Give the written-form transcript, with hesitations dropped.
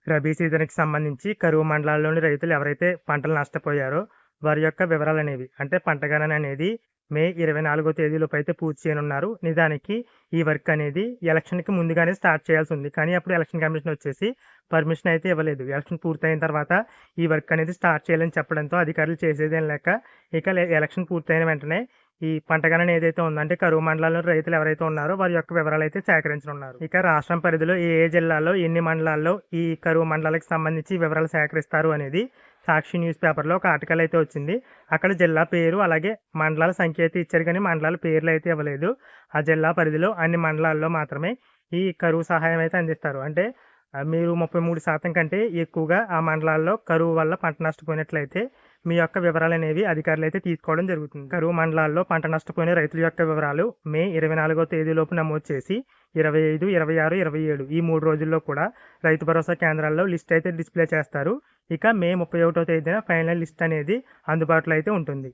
రబీ సీజన్‌కి సంబంధించి కరువు మండలాల్లోని రైతులు ఎవరైతే పంటలు నష్టపోయారో వారి యొక్క వివరాలనేవి అంటే పంట గణన అనేది మే 24వ తేదీలోపు అయితే పూర్తి చేయనున్నారు. నిజానికి ఈ వర్క్ అనేది ఎలక్షన్‌కి ముందుగానే స్టార్ట్ చేయాల్సింది. కానీ అప్పుడు ఎలక్షన్ కమిషన్ వచ్చేసి పర్మిషన్ అయితే ఇవ్వలేదు. ఎలక్షన్ పూర్తయిన తర్వాత ఈ వర్క్ అనేది స్టార్ట్ చేయాలని చెప్పడంతో అధికారులు చేసేదేం లేక ఇక ఎలక్షన్ పూర్తయిన వెంటనే ఈ పంట గణన ఏదైతే ఉందో అంటే కరువు మండలాల్లో రైతులు ఎవరైతే ఉన్నారో వారి యొక్క వివరాలు అయితే సేకరించనున్నారు. ఇక రాష్ట్రం పరిధిలో ఏ ఏ జిల్లాల్లో ఎన్ని మండలాల్లో ఈ కరువు మండలాలకు సంబంధించి వివరాలు సేకరిస్తారు అనేది సాక్షి న్యూస్ పేపర్లో ఒక ఆర్టికల్ అయితే వచ్చింది. అక్కడ జిల్లా పేరు అలాగే మండలాల సంఖ్య అయితే ఇచ్చారు కానీ మండలాల పేర్లు అయితే ఇవ్వలేదు. ఆ జిల్లా పరిధిలో అన్ని మండలాల్లో మాత్రమే ఈ కరువు సహాయం అయితే అందిస్తారు. అంటే మీరు 33% కంటే ఎక్కువగా ఆ మండలాల్లో కరువు వల్ల పంట నష్టపోయినట్లయితే మీ యొక్క వివరాలు అనేవి అధికారులు అయితే తీసుకోవడం జరుగుతుంది. కరువు మండలాల్లో పంట నష్టపోయిన రైతుల యొక్క వివరాలు మే 24వ తేదీలోపు నమోదు చేసి 25, 26, 27 ఈ 3 రోజుల్లో కూడా రైతు భరోసా కేంద్రాల్లో లిస్ట్ అయితే డిస్ప్లే చేస్తారు. ఇక మే 31వ తేదీన ఫైనల్ లిస్ట్ అనేది అందుబాటులో అయితే ఉంటుంది.